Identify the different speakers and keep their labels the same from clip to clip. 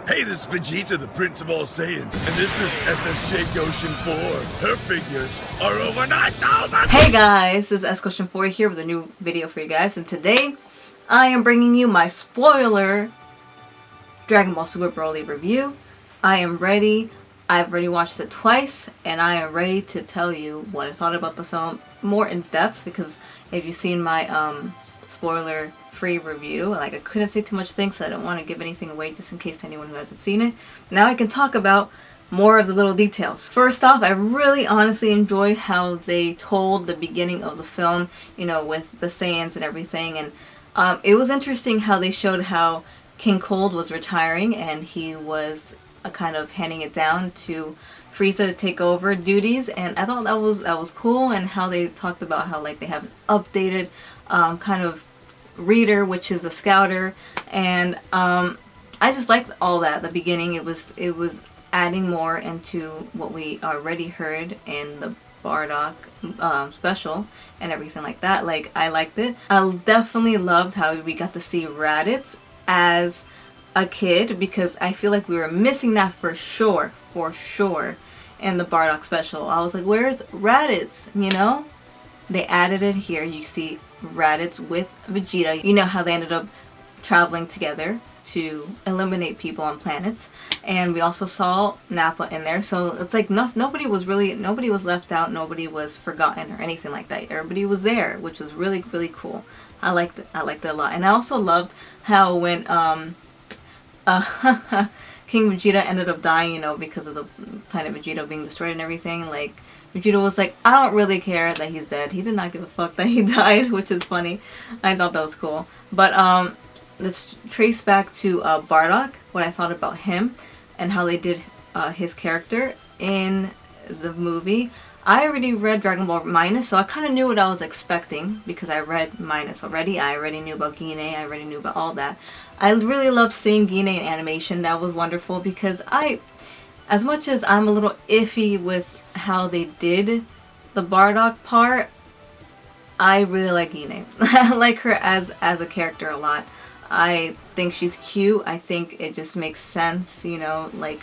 Speaker 1: Hey, this is Vegeta, the Prince of all Saiyans, and this is SSJ Goshen 4. Her figures are over 9,000!
Speaker 2: Hey guys, this is S Goshen 4 here with a new video for you guys, and today I am bringing you my spoiler Dragon Ball Super Broly review. I am ready. I've already watched it twice, and I am ready to tell you what I thought about the film more in depth, because if you've seen my spoiler free review, like I couldn't say too much things, so I don't want to give anything away just in case anyone who hasn't seen it. Now I can talk about more of the little details. First off, I really honestly enjoy how they told the beginning of the film, you know, with the Saiyans and everything, and it was interesting how they showed how King Cold was retiring and he was kind of handing it down to Frieza to take over duties, and I thought that was cool, and how they talked about how like they have an updated kind of reader, which is the Scouter, and I just liked all that. The beginning, it was adding more into what we already heard in the Bardock special and everything like that. Like, I liked it. I definitely loved how we got to see Raditz as a kid, because I feel like we were missing that for sure in the Bardock special. I was like, where's Raditz, you know? They added it here. You see Raditz with Vegeta. You know how they ended up traveling together to eliminate people on planets, and we also saw Nappa in there, so it's like nobody was left out, nobody was forgotten or anything like that. Everybody was there, which was really cool. I liked it a lot. And I also loved how when King Vegeta ended up dying, you know, because of the planet Vegeta being destroyed and everything, like Vegeta was like, I don't really care that he's dead. He did not give a fuck that he died, which is funny. I thought that was cool. But let's trace back to Bardock, what I thought about him and how they did his character in the movie. I already read Dragon Ball Minus, so I kind of knew what I was expecting because I read Minus already. I already knew about Gine, I already knew about all that. I really loved seeing Gine in animation. That was wonderful, because as much as I'm a little iffy with how they did the Bardock part, I really like Gine. I like her as a character a lot. I think she's cute. I think it just makes sense, you know, like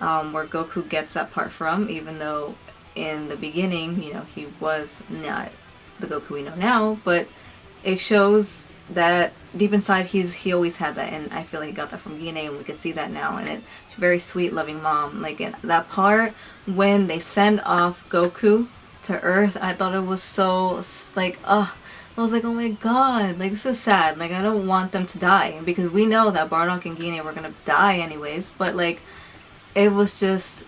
Speaker 2: where Goku gets that part from, even though in the beginning, you know, he was not the Goku we know now, but it shows that deep inside he always had that, and I feel like he got that from Gine, and we could see that now, and it's a very sweet, loving mom. Like in that part when they send off Goku to Earth, I thought it was so like, I was like, oh my god, like this is sad. Like, I don't want them to die, because we know that Bardock and Gine were gonna die anyways, but like, it was just,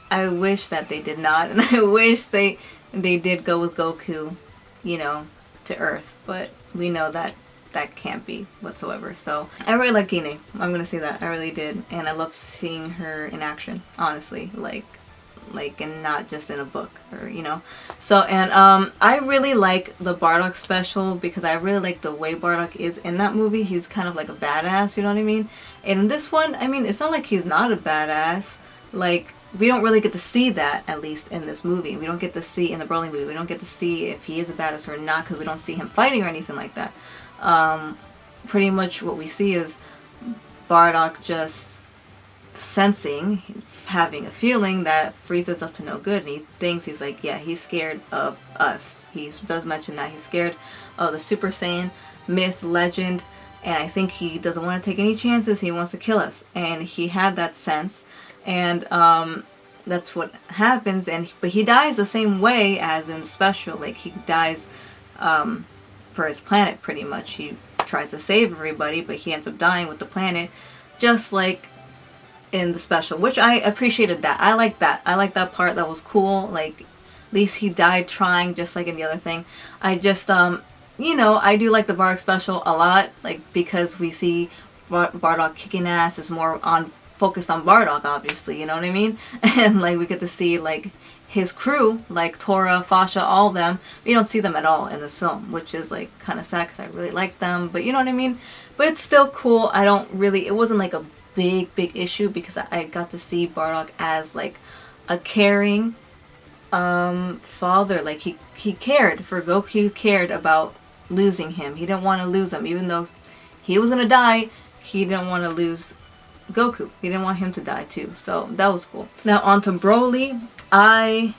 Speaker 2: I wish that they did not, and I wish they did go with Goku, you know, to Earth, but we know that that can't be whatsoever. So I really like Gine. I'm gonna say that I really did, and I love seeing her in action, honestly, like and not just in a book, or you know. So, and I really like the Bardock special, because I really like the way Bardock is in that movie. He's kind of like a badass, you know what I mean? And in this one, I mean, it's not like he's not a badass. Like, we don't really get to see that, at least in this movie. We don't get to see, in the Broly movie, we don't get to see if he is a badass or not, because we don't see him fighting or anything like that. Pretty much what we see is Bardock just sensing, having a feeling that Frieza's up to no good, and he thinks, he's like, yeah, he's scared of us. He does mention that he's scared of the Super Saiyan myth, legend, and I think he doesn't want to take any chances. He wants to kill us, and he had that sense, and that's what happens. But he dies the same way as in the special. Like, he dies for his planet, pretty much. He tries to save everybody, but he ends up dying with the planet, just like in the special, which I appreciated that. I like that. I like that part. That was cool. Like, at least he died trying, just like in the other thing. I just, you know, I do like the Bardock special a lot, like, because we see Bardock kicking ass. Is more focused on Bardock, obviously, you know what I mean? And like, we get to see like his crew, like Tora, Fasha, all of them. We don't see them at all in this film, which is like kind of sad, because I really like them, but you know what I mean? But it's still cool. It wasn't like a big issue, because I got to see Bardock as like a caring father. Like, he cared for Goku. He cared about losing him. He didn't want to lose him, even though he was gonna die. He didn't want to lose Goku. He didn't want him to die too. So that was cool. Now on to Broly. I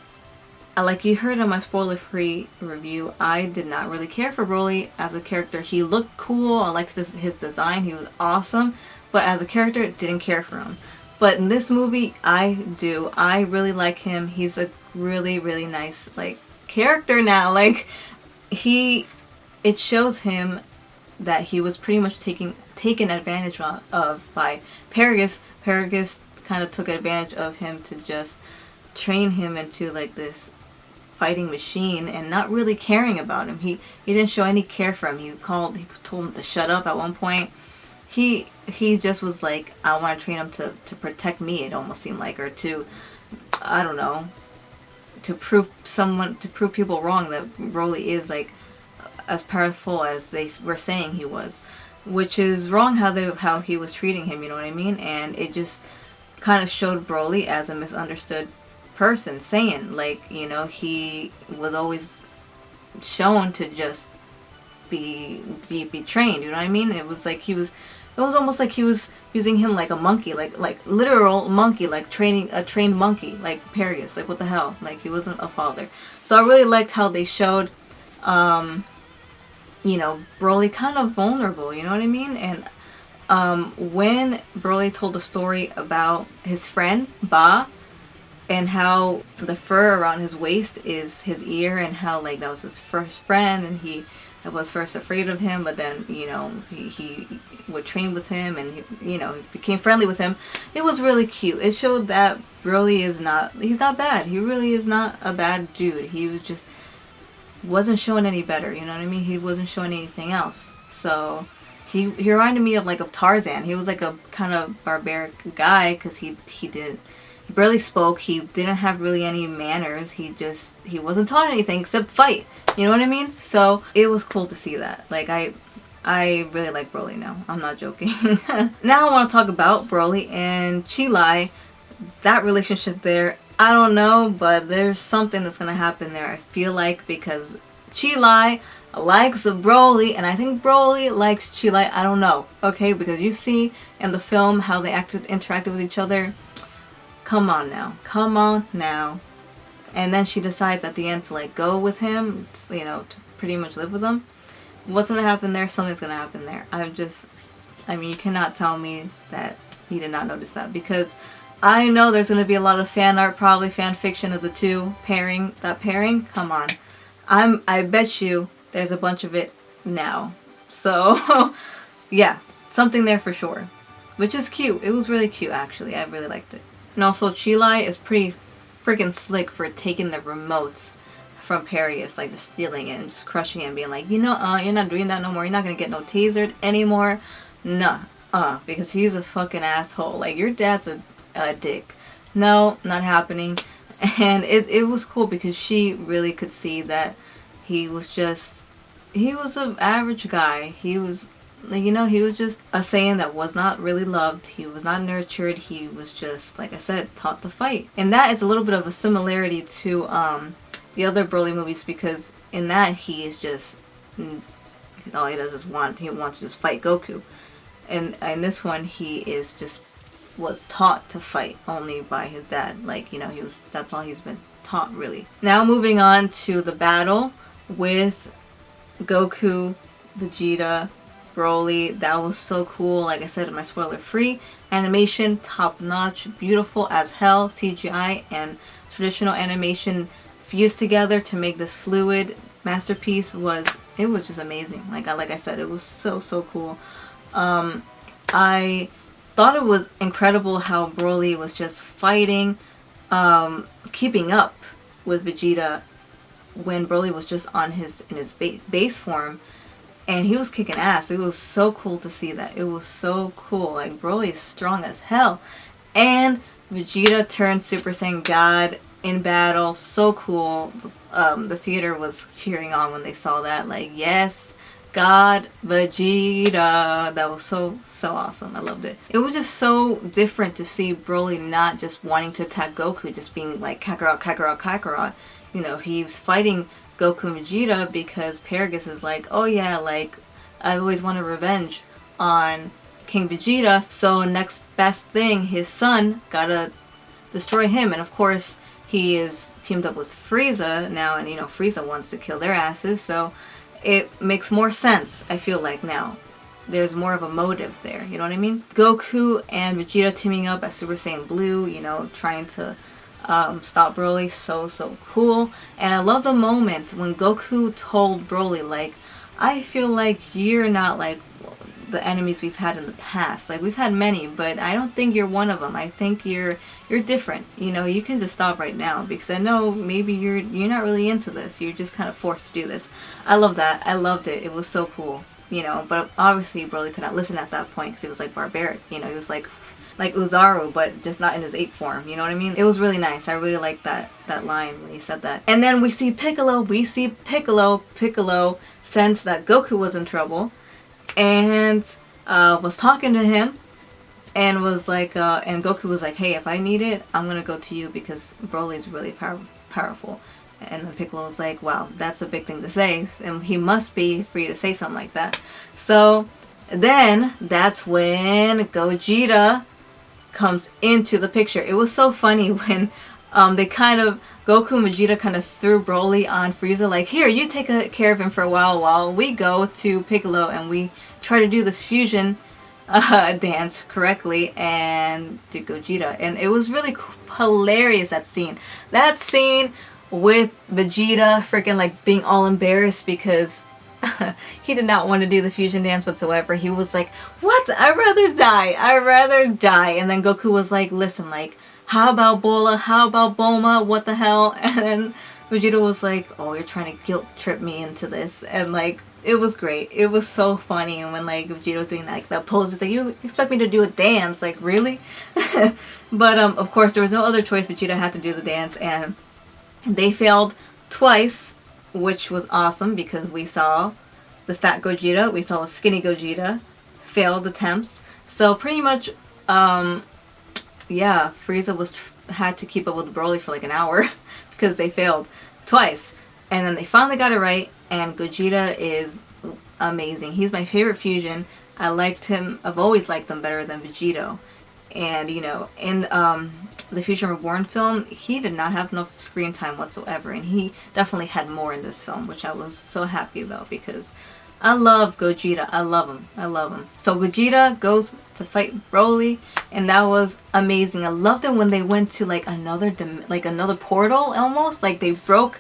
Speaker 2: like you heard in my spoiler-free review, I did not really care for Broly as a character. He looked cool. I liked his design. He was awesome. But as a character, didn't care for him. But in this movie, I do. I really like him. He's a really, really nice, like, character now. Like, it shows him that he was pretty much taken advantage of by Paragus. Paragus kind of took advantage of him to just train him into, like, this fighting machine and not really caring about him. He didn't show any care for him. He told him to shut up at one point. He just was like, I want to train him to protect me, it almost seemed like, or to, I don't know, to prove people wrong that Broly is like as powerful as they were saying he was, which is wrong how he was treating him, you know what I mean? And it just kind of showed Broly as a misunderstood person, Saiyan. Like, you know, he was always shown to just be trained, you know what I mean? It was almost like he was using him like a monkey, like literal monkey, like a trained monkey, like Paragus. Like, what the hell? Like, he wasn't a father. So I really liked how they showed, you know, Broly kind of vulnerable, you know what I mean? And when Broly told the story about his friend, Ba, and how the fur around his waist is his ear, and how, like, that was his first friend, and he was first afraid of him, but then, you know, he would train with him, and he, you know, became friendly with him. It was really cute. It showed that Broly he's not bad. He really is not a bad dude. He just wasn't showing any better, you know what I mean? He wasn't showing anything else. So he reminded me of Tarzan. He was like a kind of barbaric guy because he barely spoke. He didn't have really any manners. He wasn't taught anything except fight. You know what I mean? So it was cool to see that. Like, I really like Broly now. I'm not joking. Now I want to talk about Broly and Cheelai. That relationship there, I don't know, but there's something that's going to happen there, I feel like, because Cheelai likes Broly, and I think Broly likes Cheelai. I don't know, okay? Because you see in the film how they interacted with each other. Come on now. Come on now. And then she decides at the end to, like, go with him, you know, to pretty much live with him. What's going to happen there? Something's going to happen there. I mean, you cannot tell me that you did not notice that, because I know there's going to be a lot of fan art, probably fan fiction of the two pairing. That pairing, come on. I bet you there's a bunch of it now. So, yeah, something there for sure. Which is cute. It was really cute, actually. I really liked it. And also, Cheelai is pretty freaking slick for taking the remotes from Paragus, like just stealing it and just crushing it and being like, you know, you're not doing that no more. You're not gonna get no tasered anymore. Nah, because he's a fucking asshole. Like, your dad's a dick. No, not happening. And it was cool because she really could see that he was an average guy. He was, you know, he was just a Saiyan that was not really loved. He was not nurtured. He was just, like I said, taught to fight. And that is a little bit of a similarity to the other Broly movies, because in that he is just, all he does is he wants to just fight Goku. And in this one, he was taught to fight only by his dad. Like, you know, that's all he's been taught, really. Now moving on to the battle with Goku, Vegeta, Broly. That was so cool. Like I said in my spoiler-free animation, top-notch, beautiful as hell. CGI and traditional animation fused together to make this fluid masterpiece. It was just amazing. Like I said, it was so cool. I thought it was incredible how Broly was just fighting, keeping up with Vegeta when Broly was just in his base form, and he was kicking ass. It was so cool to see that. It was so cool. Like, Broly is strong as hell, and Vegeta turned Super Saiyan God in battle. So cool. The theater was cheering on when they saw that. Like, yes, God, Vegeta. That was so awesome. I loved it. It was just so different to see Broly not just wanting to attack Goku, just being like, Kakarot, Kakarot, Kakarot. You know, he was fighting Goku and Vegeta because Paragus is like, oh yeah, like, I always wanted revenge on, King Vegeta, so next best thing, his son gotta destroy him. And of course, he is teamed up with Frieza now, and you know, Frieza wants to kill their asses, so it makes more sense, I feel like now. There's more of a motive there, you know what I mean? Goku and Vegeta teaming up as Super Saiyan Blue, you know, trying to stop Broly, so cool. And I love the moment when Goku told Broly, like, I feel like you're not like the enemies we've had in the past. Like, we've had many, but I don't think you're one of them. I think you're different. You know, you can just stop right now, because I know maybe you're not really into this. You're just kind of forced to do this. I love that. I loved it. It was so cool. You know, but obviously Broly could not listen at that point because he was like barbaric. You know, he was like Uzaru, but just not in his ape form. You know what I mean? It was really nice. I really liked that line when he said that. And then we see Piccolo. Piccolo sensed that Goku was in trouble and was talking to him and was like, and Goku was like, hey, if I need it, I'm gonna go to you because Broly's really powerful. And then Piccolo was like, wow, that's a big thing to say, and he must be free to say something like that. So then that's when Gogeta comes into the picture. It was so funny when they kind of, Goku and Vegeta kind of threw Broly on Frieza, like, here, you take care of him for a while we go to Piccolo and we try to do this fusion dance correctly and do Gogeta. And it was really hilarious, that scene. That scene with Vegeta freaking like being all embarrassed because he did not want to do the fusion dance whatsoever. He was like, what? I'd rather die. And then Goku was like, listen, like, how about Bola? How about Bulma? What the hell? And then Vegeta was like, oh, you're trying to guilt trip me into this. And like, it was great. It was so funny. And when like Vegeta was doing like that pose, it's like, you expect me to do a dance? Like, really? But of course there was no other choice. Vegeta had to do the dance, and they failed twice, which was awesome because we saw the fat Gogeta, we saw the skinny Gogeta, failed attempts. So pretty much, yeah, Frieza had to keep up with Broly for like an hour because they failed twice. And then they finally got it right, and Gogeta is amazing. He's my favorite fusion. I liked him, I've always liked him better than Vegito. And, you know, in the Fusion Reborn film, he did not have enough screen time whatsoever, and he definitely had more in this film, which I was so happy about because I love Gogeta. I love him. So Gogeta goes to fight Broly, and that was amazing. I loved it when they went to like another portal almost, like they broke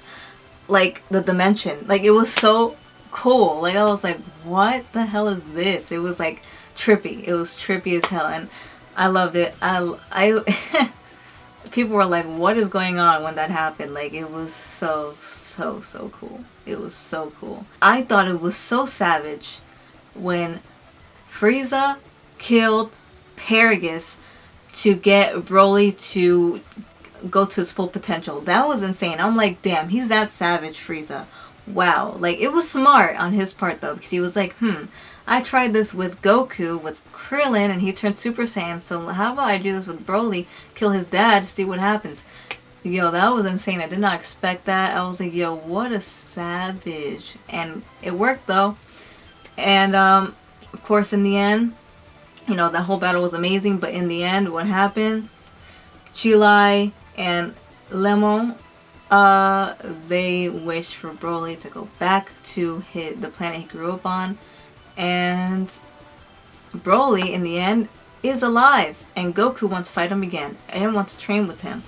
Speaker 2: like the dimension. Like, it was so cool. Like, I was like, what the hell is this? It was like trippy. It was trippy as hell, and I loved it. I people were like, what is going on when that happened? Like, it was so cool. It was so cool. I thought it was so savage when Frieza killed Paragus to get Broly to go to his full potential. That was insane. I'm like, damn, he's that savage, Frieza. Wow. Like, it was smart on his part though, because he was like, I tried this with Goku, with Krillin, and he turned Super Saiyan, so how about I do this with Broly, kill his dad, see what happens. Yo, that was insane. I did not expect that. I was like, yo, what a savage. And it worked though. And of course in the end, you know, that whole battle was amazing, but in the end, what happened? Cheelai and Lemon, they wished for Broly to go back to the planet he grew up on. And Broly, in the end, is alive. And Goku wants to fight him again. And wants to train with him.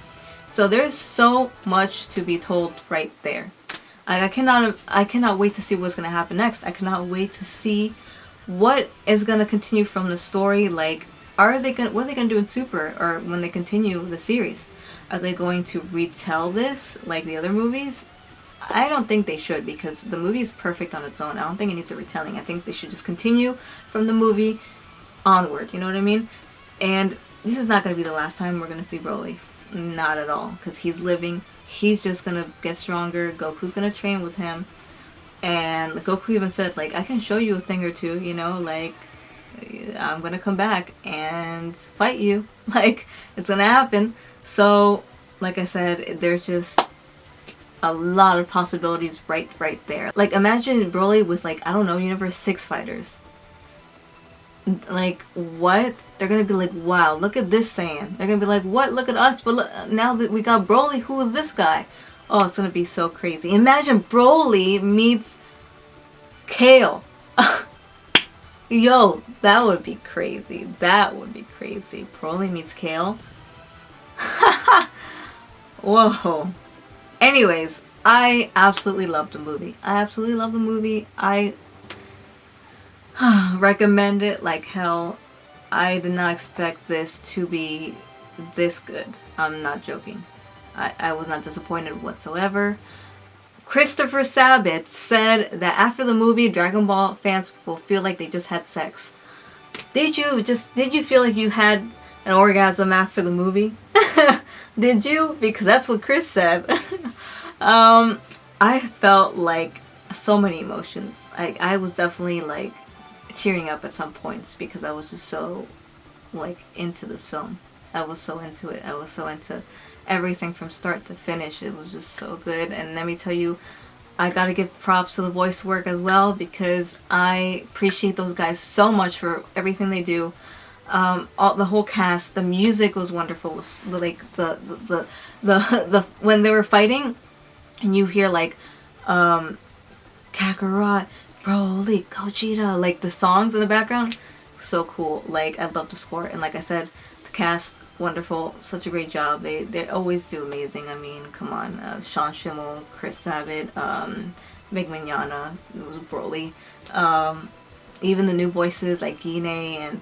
Speaker 2: So there's so much to be told right there. I cannot wait to see what's going to happen next. I cannot wait to see what is going to continue from the story. Like, what are they going to do in Super, or when they continue the series? Are they going to retell this like the other movies? I don't think they should, because the movie is perfect on its own. I don't think it needs a retelling. I think they should just continue from the movie onward. You know what I mean? And this is not going to be the last time we're going to see Broly. Not at all. Because he's living. He's just going to get stronger. Goku's going to train with him. And Goku even said, like, I can show you a thing or two, you know, like, I'm going to come back and fight you. Like, it's going to happen. So, like I said, there's just a lot of possibilities right there. Like, imagine Broly with, like, I don't know, Universe 6 fighters. Like, what? They're gonna be like, wow, look at this Saiyan. They're gonna be like, what? Look at us. But look, now that we got Broly, who is this guy? Oh, it's gonna be so crazy. Imagine Broly meets Kale. Yo, that would be crazy. That would be crazy. Broly meets Kale. Whoa. Anyways, I absolutely love the movie. I absolutely love the movie. I recommend it like hell. I did not expect this to be this good. I'm not joking. I was not disappointed whatsoever. Christopher Sabat said that after the movie, Dragon Ball fans will feel like they just had sex. Did you feel like you had an orgasm after the movie? Did you? Because that's what Chris said. I felt like so many emotions. I was definitely like tearing up at some points because I was just so like into this film. I was so into it. I was so into everything from start to finish. It was just so good. And let me tell you, I gotta give props to the voice work as well because I appreciate those guys so much for everything they do. The whole cast, the music was wonderful. Like the when they were fighting, and you hear like Kakarot, Broly, Gogeta, like the songs in the background, so cool. Like I love the score, and like I said, the cast wonderful, such a great job. They always do amazing. I mean, come on, Sean Schimmel, Chris Sabat, Meg Mignogna, it was Broly, even the new voices like Gine and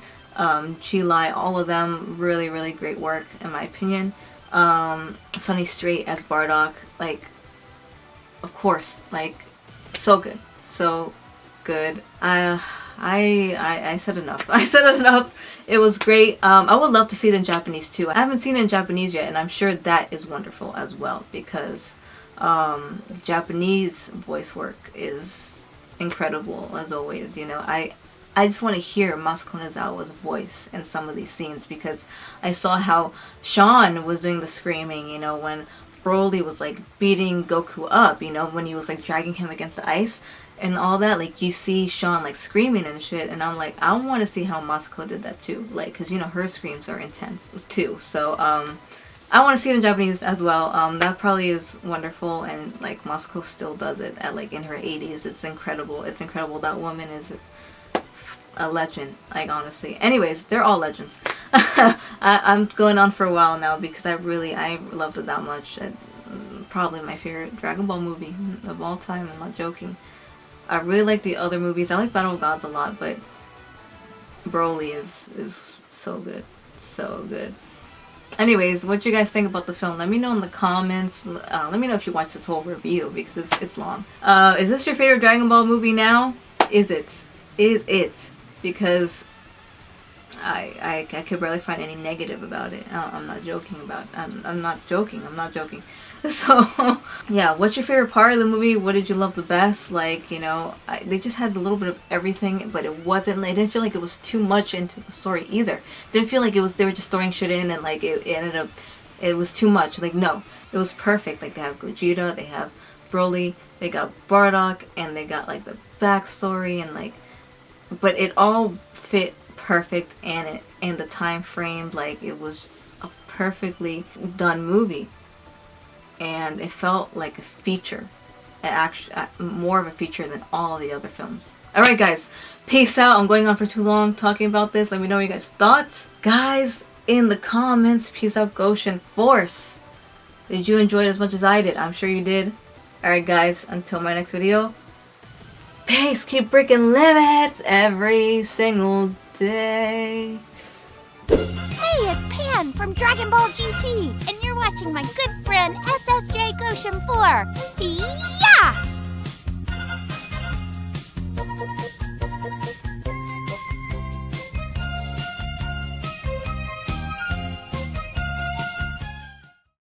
Speaker 2: Cheelai, all of them really, really great work in my opinion. Sonny Strait as Bardock, like, of course, like, so good, so good. I said enough. I said enough. It was great. I would love to see it in Japanese too. I haven't seen it in Japanese yet, and I'm sure that is wonderful as well because Japanese voice work is incredible as always. You know, I just want to hear Masako Nozawa's voice in some of these scenes because I saw how Sean was doing the screaming, you know, when Broly was like beating Goku up, you know, when he was like dragging him against the ice and all that, like you see Sean like screaming and shit, and I'm like, I want to see how Masako did that too, like, because you know her screams are intense too, so I want to see it in Japanese as well. That probably is wonderful, and like Masako still does it at like in her 80s. It's incredible. It's incredible. That woman is a legend, like honestly. Anyways, they're all legends. I'm going on for a while now because I loved it that much. Probably my favorite Dragon Ball movie of all time. I'm not joking. I really like the other movies. I like Battle of Gods a lot, but Broly is so good. So good. Anyways, what you guys think about the film? Let me know in the comments. Let me know if you watched this whole review because it's long. Is this your favorite Dragon Ball movie now? Is it? Is it? Because I could barely find any negative about it. I'm not joking about it. I'm not joking. I'm not joking. So, yeah, what's your favorite part of the movie? What did you love the best? Like, you know, they just had a little bit of everything, but it didn't feel like it was too much into the story either. It didn't feel like they were just throwing shit in and like it ended up, it was too much. Like, no, it was perfect. Like, they have Gogeta, they have Broly, they got Bardock, and they got like the backstory and like, but it all fit perfect in the time frame. Like, it was a perfectly done movie. And it felt like a feature, more of a feature than all the other films. Alright guys, peace out. I'm going on for too long talking about this. Let me know what you guys thoughts. Guys, in the comments, peace out, Goshen Force. Did you enjoy it as much as I did? I'm sure you did. Alright guys, until my next video. Peace, keep breaking limits every single day.
Speaker 3: Hey, it's Pan from Dragon Ball GT, and you're watching my good friend SSJ Goshen 4. Yeah!